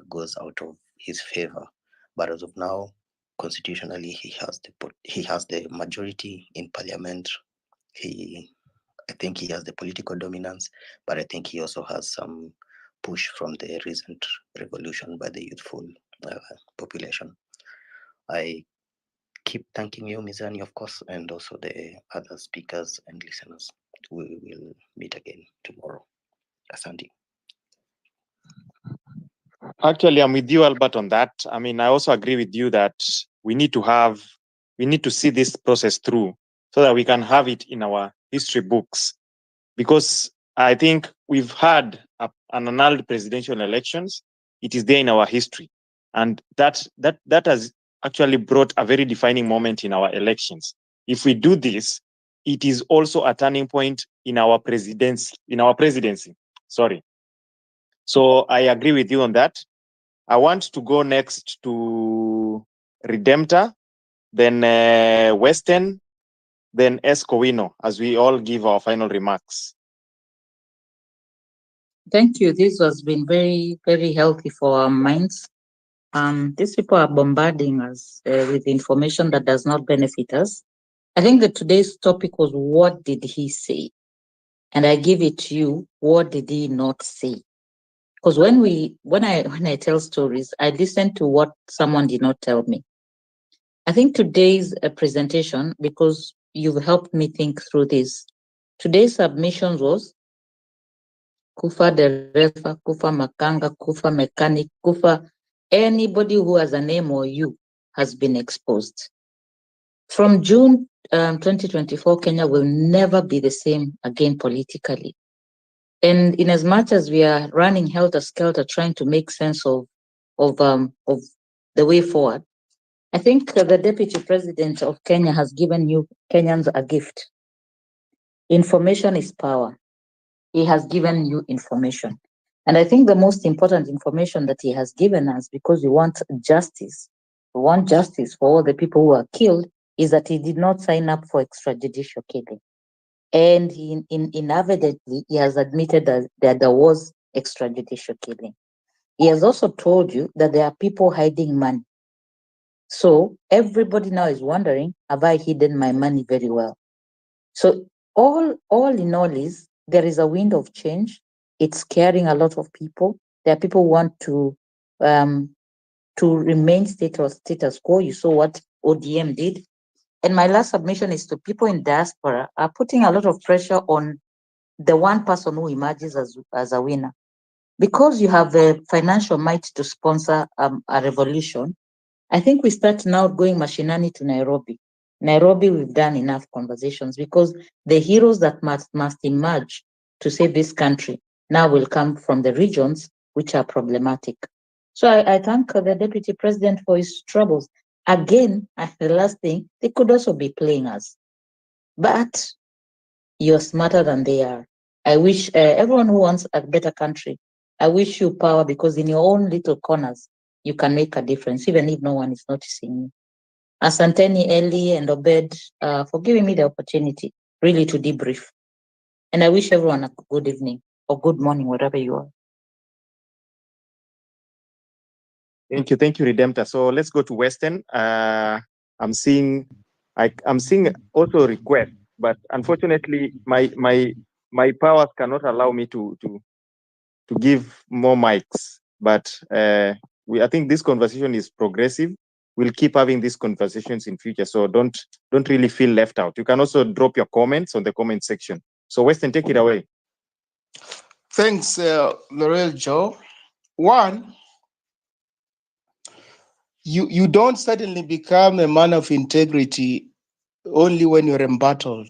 goes out of his favor. But as of now, constitutionally, he has the majority in parliament. I think he has the political dominance, but I think he also has some push from the recent revolution by the youthful population. I keep thanking you, Mizani, of course, and also the other speakers and listeners. We will meet again tomorrow. Asante. Actually, I'm with you, Albert, on that. I mean, I also agree with you that we need to see this process through so that we can have it in our history books. Because I think we've had an annulled presidential elections. It is there in our history. And that has actually brought a very defining moment in our elections. If we do this, it is also a turning point in our presidency. Sorry. So I agree with you on that. I want to go next to Redemptor, then Western, then Escowino, as we all give our final remarks. Thank you. This has been very, very healthy for our minds. These people are bombarding us with information that does not benefit us. I think that today's topic was, what did he say? And I give it to you, what did he not say? Because when I tell stories, I listen to what someone did not tell me. I think today's presentation, because you've helped me think through this, today's submission was kufa dereva, kufa makanga, kufa mechanic, kufa anybody who has a name or you has been exposed. From June 2024, Kenya will never be the same again politically. And in as much as we are running helter-skelter trying to make sense of the way forward, I think the Deputy President of Kenya has given you Kenyans a gift. Information is power. He has given you information. And I think the most important information that he has given us, because we want justice for all the people who are killed, is that he did not sign up for extrajudicial killing. And inevitably, he has admitted that there was extrajudicial killing. He has also told you that there are people hiding money. So everybody now is wondering, have I hidden my money very well? So all in all is, there is a wind of change. It's scaring a lot of people. There are people who want to remain status quo. You saw what ODM did. And my last submission is to people in diaspora are putting a lot of pressure on the one person who emerges as a winner. Because you have the financial might to sponsor a revolution, I think we start now going machinani to Nairobi. Nairobi, we've done enough conversations, because the heroes that must emerge to save this country now will come from the regions which are problematic. So I thank the Deputy President for his troubles. Again, the last thing, they could also be playing us. But you're smarter than they are. I wish everyone who wants a better country, I wish you power, because in your own little corners, you can make a difference, even if no one is noticing you. Asanteni, Eli, and Obed for giving me the opportunity really to debrief. And I wish everyone a good evening or good morning, wherever you are. Thank you, Redemptor. So let's go to Western. I'm seeing also a request, but unfortunately, my powers cannot allow me to give more mics. But I think this conversation is progressive. We'll keep having these conversations in future. So don't really feel left out. You can also drop your comments on the comment section. So Western, take it away. Thanks, Laurel Joe. One, you don't suddenly become a man of integrity only when you're embattled.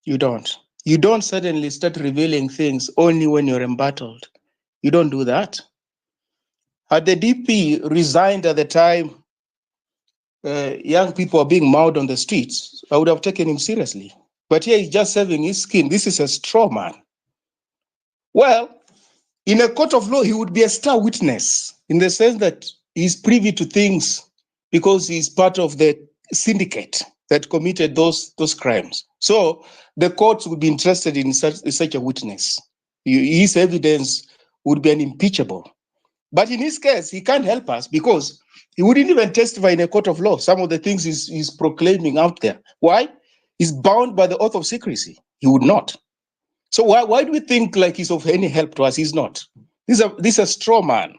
You don't. You don't suddenly start revealing things only when you're embattled. You don't do that. Had the DP resigned at the time young people are being mauled on the streets, I would have taken him seriously. But here he's just saving his skin. This is a straw man. Well, in a court of law, he would be a star witness in the sense that he's privy to things because he's part of the syndicate that committed those crimes. So the courts would be interested in such a witness. His evidence would be unimpeachable. But in his case, he can't help us because he wouldn't even testify in a court of law. Some of the things he's proclaiming out there. Why? He's bound by the oath of secrecy. He would not. So why do we think like he's of any help to us? He's not. This is a straw man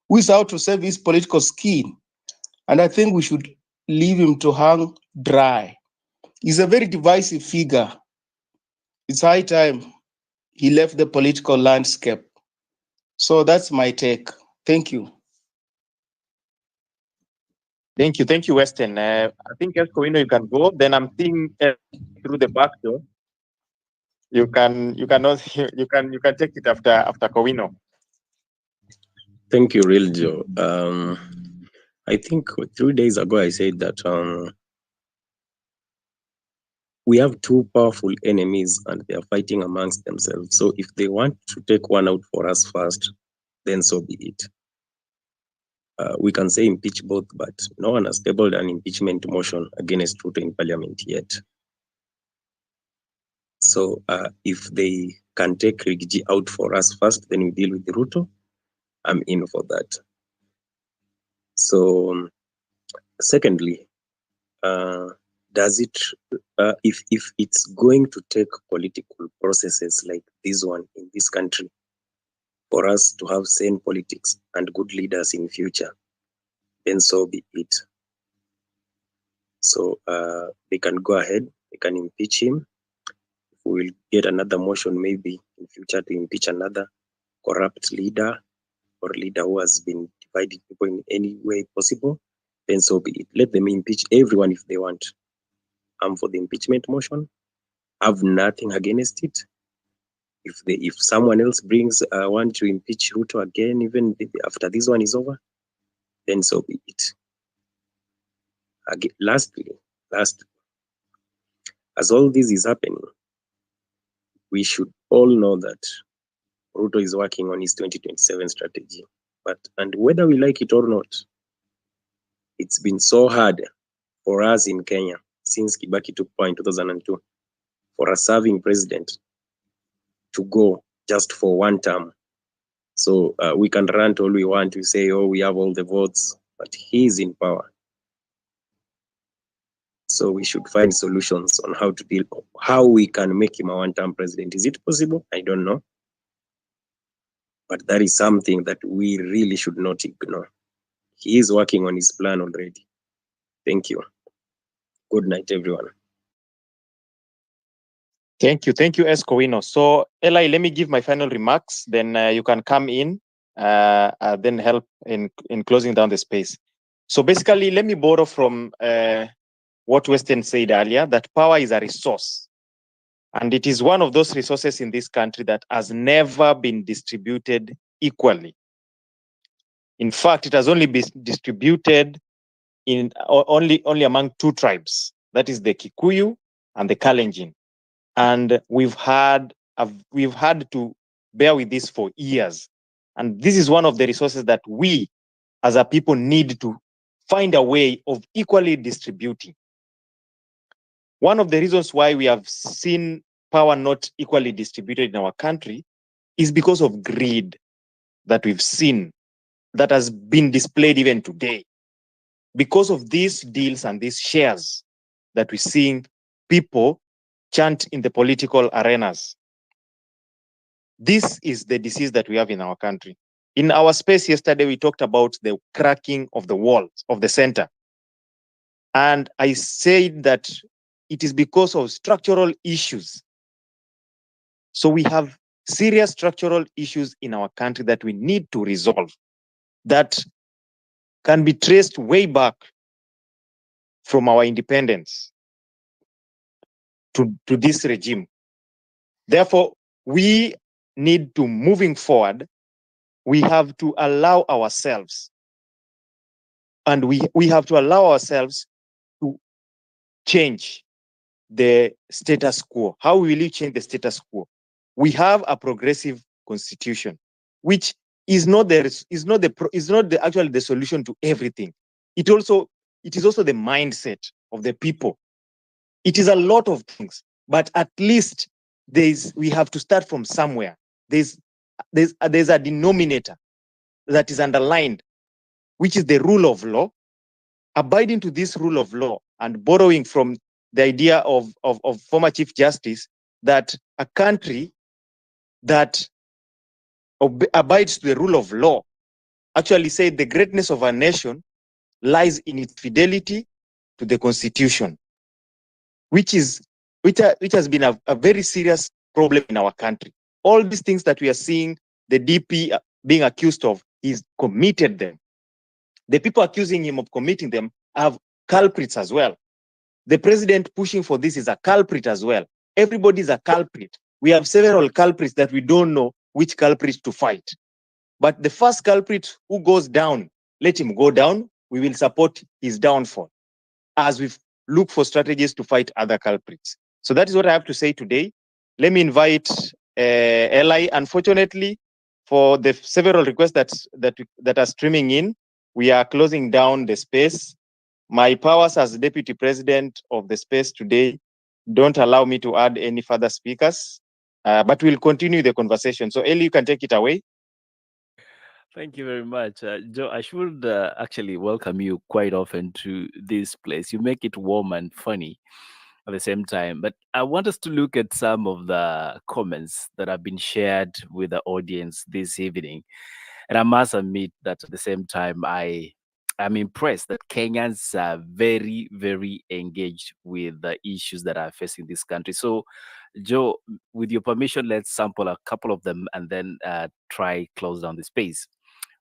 who is out to save his political skin. And I think we should leave him to hang dry. He's a very divisive figure. It's high time he left the political landscape. So that's my take. Thank you. Thank you, Weston. I think Escovino, you can go. Then I'm seeing through the back door. You can take it after Kowino. Thank you, Real Joe. I think 3 days ago I said that we have two powerful enemies and they are fighting amongst themselves. So if they want to take one out for us first, then so be it. We can say impeach both, but no one has tabled an impeachment motion against Ruto in parliament yet. So if they can take Rigiji out for us first, then we deal with Ruto. I'm in for that. So secondly, does it, if it's going to take political processes like this one in this country for us to have sane politics and good leaders in future, then so be it. So they can go ahead, they can impeach him. We will get another motion maybe in future to impeach another corrupt leader or leader who has been dividing people in any way possible, then so be it. Let them impeach everyone if they want. I'm for the impeachment motion. I have nothing against it. If someone else brings one to impeach Ruto again, even after this one is over, then so be it. Again, lastly, as all this is happening, we should all know that Ruto is working on his 2027 strategy. And whether we like it or not, it's been so hard for us in Kenya since Kibaki took power in 2002 for a serving president to go just for one term. So we can rant all we want to say, oh, we have all the votes, but he's in power. So we should find solutions on how we can make him a one-term president. Is it possible? I don't know. But that is something that we really should not ignore. He is working on his plan already. Thank you. Good night, everyone. Thank you, Escovino. So, Eli, let me give my final remarks. Then you can come in, then help in closing down the space. So basically, let me borrow from what Weston said earlier, that power is a resource. And it is one of those resources in this country that has never been distributed equally. In fact, it has only been distributed only among two tribes. That is the Kikuyu and the Kalenjin. And we've had to bear with this for years. And this is one of the resources that we as a people need to find a way of equally distributing. One of the reasons why we have seen power not equally distributed in our country is because of greed that we've seen, that has been displayed even today. Because of these deals and these shares that we're seeing people chant in the political arenas. This is the disease that we have in our country. In our space yesterday, we talked about the cracking of the walls of the center. And I said that it is because of structural issues. So we have serious structural issues in our country that we need to resolve, that can be traced way back from our independence to this regime. Therefore, we need to, moving forward, we have to allow ourselves, and we have to allow ourselves change the status quo? How will you change the status quo? We have a progressive constitution, which is not actually the solution to everything. It is also the mindset of the people. It is a lot of things, but at least we have to start from somewhere. There's a denominator that is underlined, which is the rule of law. Abiding to this rule of law and borrowing from the idea of former Chief Justice that a country that abides to the rule of law actually said the greatness of a nation lies in its fidelity to the Constitution, which has been a very serious problem in our country. All these things that we are seeing the DP being accused of, he's committed them. The people accusing him of committing them have culprits as well. The president pushing for this is a culprit as well. Everybody is a culprit. We have several culprits that we don't know which culprit to fight. But the first culprit who goes down, let him go down. We will support his downfall as we look for strategies to fight other culprits. So that is what I have to say today. Let me invite Eli. Unfortunately, for the several requests that are streaming in, we are closing down the space. My powers as deputy president of the space today don't allow me to add any further speakers, but we'll continue the conversation. So Eli, you can take it away. Thank you very much. Joe, I should actually welcome you quite often to this place. You make it warm and funny at the same time. But I want us to look at some of the comments that have been shared with the audience this evening. And I must admit that at the same time, I'm impressed that Kenyans are very, very engaged with the issues that are facing this country. So, Joe, with your permission, let's sample a couple of them and then try close down the space.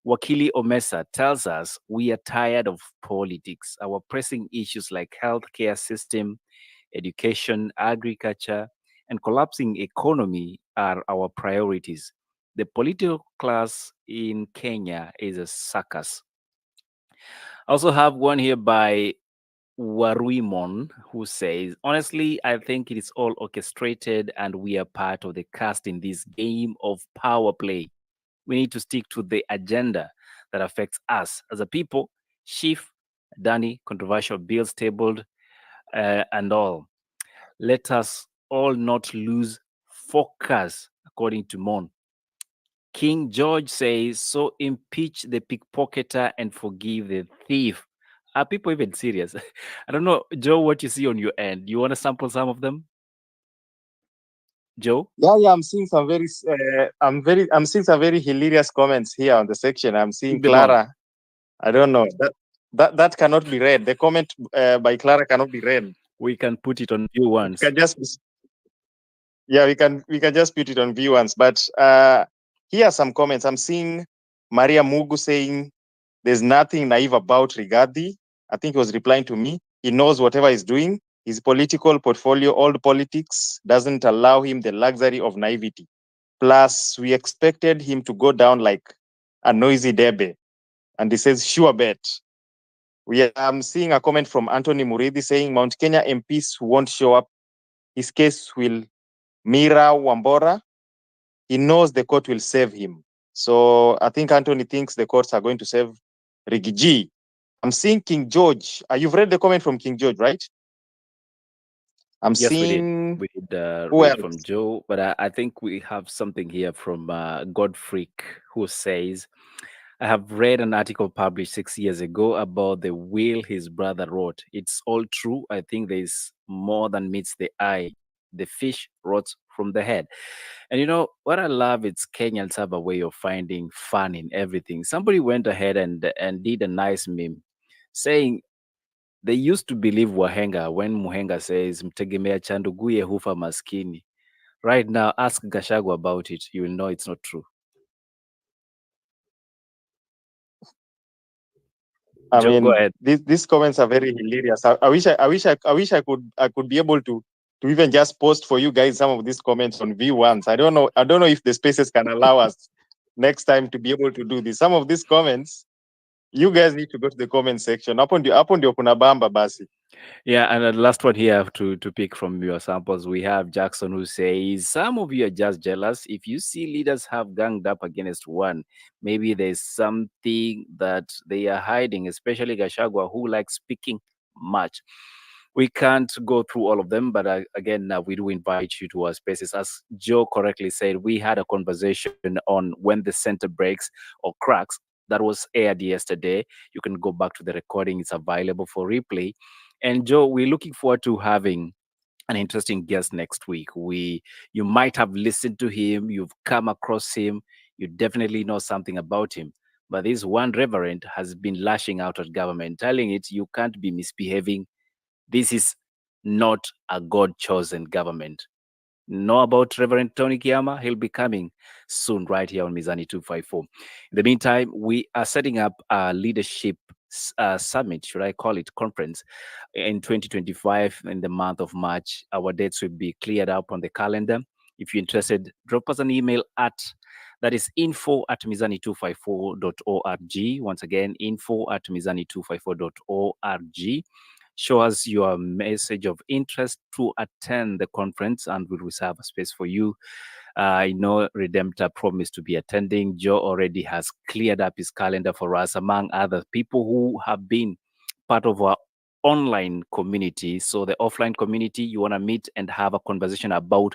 Wakili Omesa tells us we are tired of politics. Our pressing issues like healthcare system, education, agriculture, and collapsing economy are our priorities. The political class in Kenya is a circus. I also have one here by Waruimon who says, honestly, I think it is all orchestrated and we are part of the cast in this game of power play. We need to stick to the agenda that affects us as a people. Chief, Danny, controversial bills tabled, and all. Let us all not lose focus, according to Mon. King George says, so impeach the pickpocketer and forgive the thief. Are people even serious? I don't know, Joe, what you see on your end. You want to sample some of them? Joe? Yeah, I'm seeing some I'm seeing some very hilarious comments here on the section. I'm seeing Clara. I don't know. That cannot be read. The comment by Clara cannot be read. We can put it on view once. We can just put it on view once. But here are some comments. I'm seeing Maria Mugu saying there's nothing naive about Rigathi. I think he was replying to me. He knows whatever he's doing. His political portfolio, old politics, doesn't allow him the luxury of naivety. Plus, we expected him to go down like a noisy debe. And he says, sure bet. I'm seeing a comment from Anthony Muridi saying Mount Kenya MPs who won't show up, his case will Mira Wambora. He knows the court will save him. So I think Anthony thinks the courts are going to save Rigiji. I'm seeing King George. You've read the comment from King George, right? Yes, seeing we did read from Joe, but I think we have something here from Godfrey who says, I have read an article published 6 years ago about the will his brother wrote. It's all true. I think there's more than meets the eye. The fish rots from the head. And you know what I love? It's Kenyans have a way of finding fun in everything. Somebody went ahead and did a nice meme saying they used to believe Wahenga when Muhenga says mtegemea cha nduguye hufa maskini. Right now, ask Gachagua about it. You will know it's not true. I Joe, mean, go ahead. These comments are very hilarious. I wish I could be able to even just post for you guys some of these comments on V1s. I don't know if the spaces can allow us next time to be able to do this. Some of these comments, you guys need to go to the comment section. Hapo ndio kuna bamba basi. Yeah, and the last one here to pick from your samples, we have Jackson who says some of you are just jealous. If you see leaders have ganged up against one, maybe there's something that they are hiding, especially Gashagwa who likes speaking much. We can't go through all of them, but again, we do invite you to our spaces. As Joe correctly said, we had a conversation on when the center breaks or cracks. That was aired yesterday. You can go back to the recording; it's available for replay. And Joe, we're looking forward to having an interesting guest next week. You might have listened to him, you've come across him, you definitely know something about him. But this one reverend has been lashing out at government, telling it you can't be misbehaving. This is not a God chosen government. Know about Reverend Tony Kiama? He'll be coming soon right here on Mizani 254. In the meantime, we are setting up a leadership summit, should I call it conference, in 2025 in the month of March. Our dates will be cleared up on the calendar. If you're interested, drop us an email at that is info at mizani254.org. Once again, info at mizani254.org. Show us your message of interest to attend the conference, and we'll reserve a space for you. I know Redemptor promised to be attending. Joe already has cleared up his calendar for us, among other people who have been part of our online community. So, the offline community, you want to meet and have a conversation about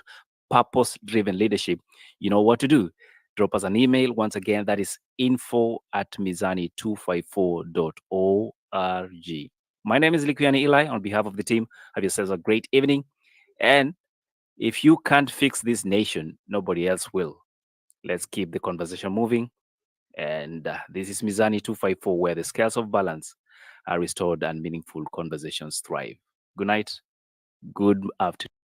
purpose driven leadership, you know what to do. Drop us an email. Once again, that is info at mizani254.org. My name is Liquiani Eli. On behalf of the team, have yourselves a great evening. And if you can't fix this nation, nobody else will. Let's keep the conversation moving. And this is Mizani 254, where the scales of balance are restored and meaningful conversations thrive. Good night. Good afternoon.